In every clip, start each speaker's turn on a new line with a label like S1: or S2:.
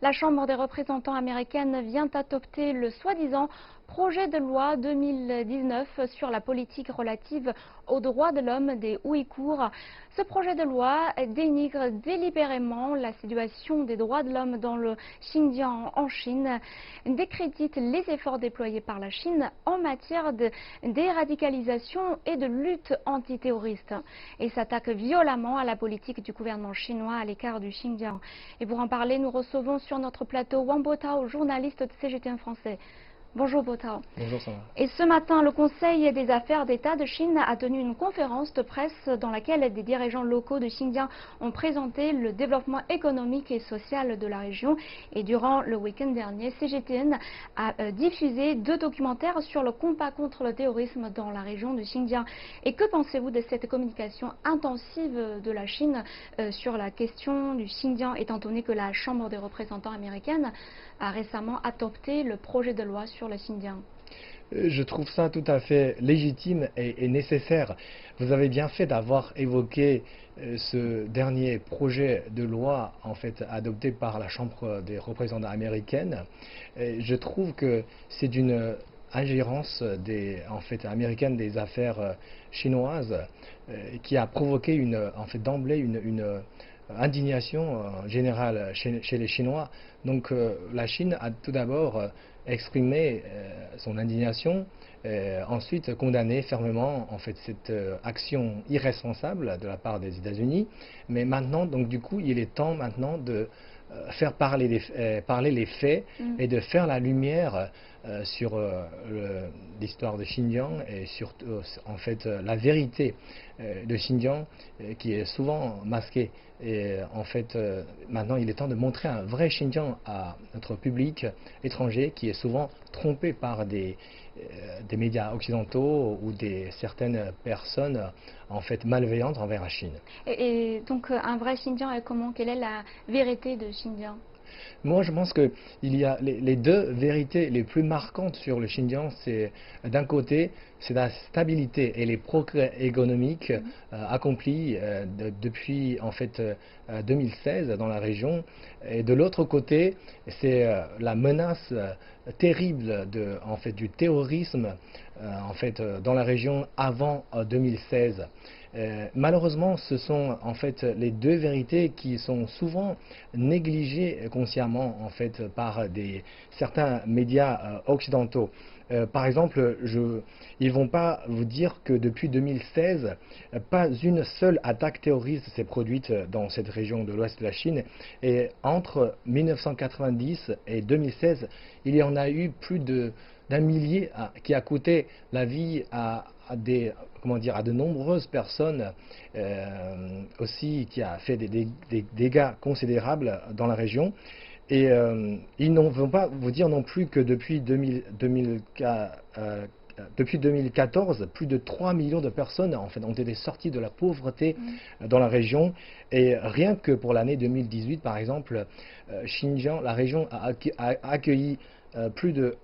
S1: La Chambre des représentants américaine vient d'adopter le soi-disant projet de loi 2019 sur la politique relative aux droits de l'homme des Ouïghours. Ce projet de loi dénigre délibérément la situation des droits de l'homme dans le Xinjiang en Chine, décrédite les efforts déployés par la Chine en matière de déradicalisation et de lutte antiterroriste et s'attaque violemment à la politique du gouvernement chinois à l'écart du Xinjiang. Et pour en parler, nous recevons sur notre plateau Wang Botao, journaliste de CGTN français. Bonjour Botao.
S2: Bonjour Sarah.
S1: Et ce matin, le Conseil des affaires d'État de Chine a tenu une conférence de presse dans laquelle des dirigeants locaux de Xinjiang ont présenté le développement économique et social de la région. Et durant le week-end dernier, CGTN a diffusé 2 documentaires sur le combat contre le terrorisme dans la région de Xinjiang. Et que pensez-vous de cette communication intensive de la Chine sur la question du Xinjiang, étant donné que la Chambre des représentants américaine a récemment adopté le projet de loi sur le Xinjiang?
S2: Je trouve ça tout à fait légitime et nécessaire. Vous avez bien fait d'avoir évoqué ce dernier projet de loi en fait adopté par la Chambre des représentants américaine. Je trouve que c'est d'une ingérence américaine des affaires chinoises qui a provoqué d'emblée une indignation générale chez les Chinois. Donc la Chine a tout d'abord exprimé son indignation, ensuite condamné fermement cette action irresponsable de la part des États-Unis. Mais maintenant, donc du coup, il est temps maintenant de faire parler les faits et de faire la lumière sur l'histoire de Xinjiang et surtout la vérité de Xinjiang qui est souvent masquée. Et maintenant il est temps de montrer un vrai Xinjiang à notre public étranger qui est souvent trompé par des médias occidentaux ou certaines personnes malveillantes envers la Chine.
S1: Et donc un vrai Xinjiang, et comment, quelle est la vérité de Xinjiang?
S2: Moi, je pense qu'il y a les 2 vérités les plus marquantes sur le Xinjiang. C'est d'un côté, c'est la stabilité et les progrès économiques accomplis depuis 2016 dans la région. Et de l'autre côté, c'est la menace terrible du terrorisme dans la région avant 2016. Malheureusement, ce sont les 2 vérités qui sont souvent négligées consciemment par certains médias occidentaux. Par exemple, ils ne vont pas vous dire que depuis 2016, pas une seule attaque terroriste s'est produite dans cette région de l'ouest de la Chine. Et entre 1990 et 2016, il y en a eu plus d'un millier qui a coûté la vie à de nombreuses personnes aussi, qui a fait des dégâts considérables dans la région. Et ils ne vont pas vous dire non plus que depuis 2014, plus de 3 millions de personnes ont été sorties de la pauvreté dans la région. Et rien que pour l'année 2018, par exemple, Xinjiang, la région a accueilli plus de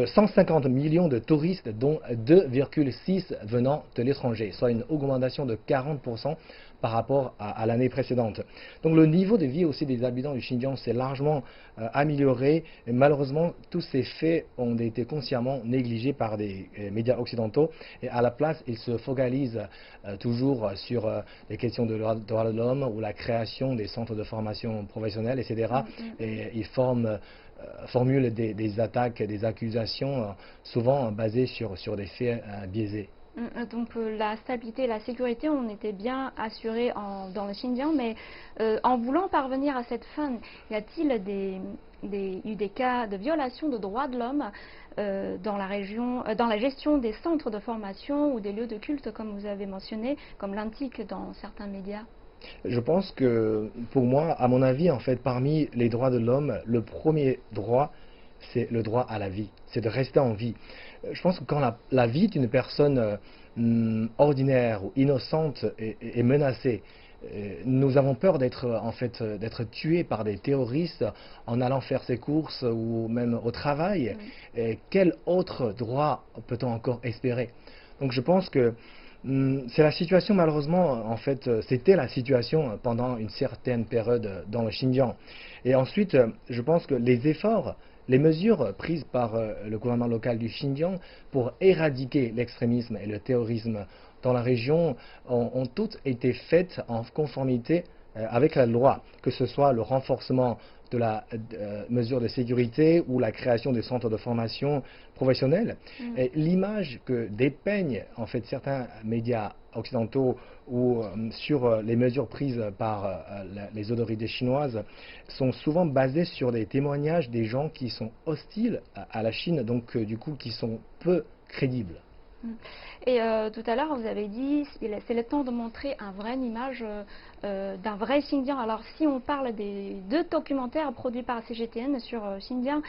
S2: 150 millions de touristes, dont 2,6 venant de l'étranger, soit une augmentation de 40% par rapport à l'année précédente. Donc le niveau de vie aussi des habitants du Xinjiang s'est largement amélioré. Et malheureusement, tous ces faits ont été consciemment négligés par des médias occidentaux. Et à la place, ils se focalisent toujours sur les questions de droits de l'homme ou la création des centres de formation professionnelle, etc. Et ils formulent des attaques, des accusations souvent basées sur des faits biaisés.
S1: Donc la stabilité et la sécurité, on était bien assurés dans le Xinjiang, mais en voulant parvenir à cette fin, y a-t-il eu des cas de violation de droits de l'homme dans la région, dans la gestion des centres de formation ou des lieux de culte, comme vous avez mentionné, comme l'indiquent dans certains médias?
S2: Je pense que, pour moi, à mon avis, parmi les droits de l'homme, le premier droit, c'est le droit à la vie, c'est de rester en vie. Je pense que quand la vie d'une personne ordinaire ou innocente est menacée, nous avons peur d'être tués par des terroristes en allant faire ses courses ou même au travail. Et quel autre droit peut-on encore espérer? Donc je pense que C'est la situation, malheureusement, en fait, c'était la situation pendant une certaine période dans le Xinjiang. Et ensuite, je pense que les efforts, les mesures prises par le gouvernement local du Xinjiang pour éradiquer l'extrémisme et le terrorisme dans la région ont toutes été faites en conformité avec la loi, que ce soit le renforcement de la mesure de sécurité ou la création des centres de formation professionnelle. Et l'image que dépeignent en fait certains médias occidentaux ou sur les mesures prises par les autorités chinoises sont souvent basées sur des témoignages des gens qui sont hostiles à la Chine, donc du coup qui sont peu crédibles.
S1: Et tout à l'heure, vous avez dit c'est le temps de montrer une vraie image d'un vrai Xinjiang. Alors, si on parle des 2 documentaires produits par CGTN sur Xinjiang,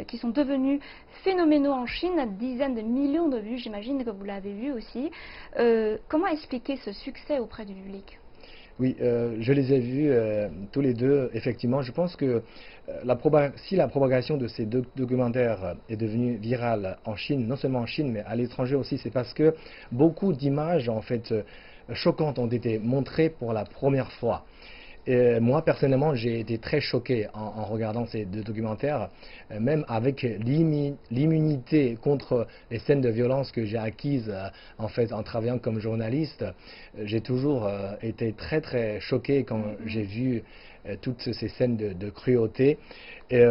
S1: qui sont devenus phénoménaux en Chine, dizaines de millions de vues, j'imagine que vous l'avez vu aussi. Comment expliquer ce succès auprès du public?
S2: Oui, je les ai vus tous les deux, effectivement. Je pense que si la propagation de ces 2 documentaires est devenue virale en Chine, non seulement en Chine, mais à l'étranger aussi, c'est parce que beaucoup d'images, en fait, choquantes ont été montrées pour la première fois. Et moi, personnellement, j'ai été très choqué en regardant ces 2 documentaires, même avec l'immunité contre les scènes de violence que j'ai acquises en fait, en travaillant comme journaliste. J'ai toujours été très très choqué quand j'ai vu toutes ces scènes de cruauté. Et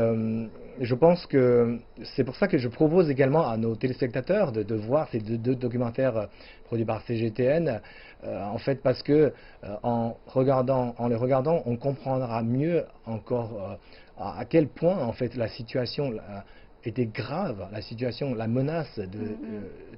S2: je pense que c'est pour ça que je propose également à nos téléspectateurs de voir ces 2 documentaires produits par CGTN, en fait parce que en les regardant, on comprendra mieux encore à quel point en fait la situation était grave, la situation, la menace de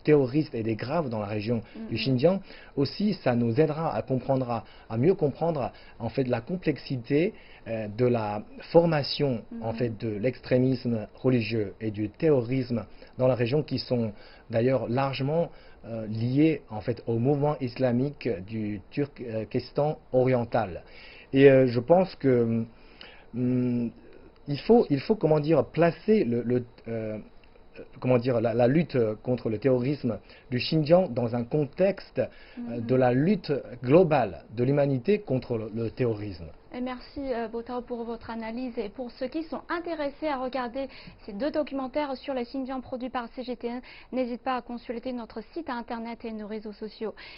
S2: terroristes était grave dans la région du Xinjiang. Aussi, ça nous aidera à comprendre, à mieux comprendre en fait la complexité de la formation en fait de l'extrémisme religieux et du terrorisme dans la région, qui sont d'ailleurs largement liés en fait au mouvement islamique du Turkestan oriental. Et je pense que il faut comment dire, placer comment dire, la lutte contre le terrorisme du Xinjiang dans un contexte de la lutte globale de l'humanité contre le terrorisme.
S1: Et merci Botao pour votre analyse, et pour ceux qui sont intéressés à regarder ces 2 documentaires sur le Xinjiang produits par CGTN, n'hésitez pas à consulter notre site internet et nos réseaux sociaux.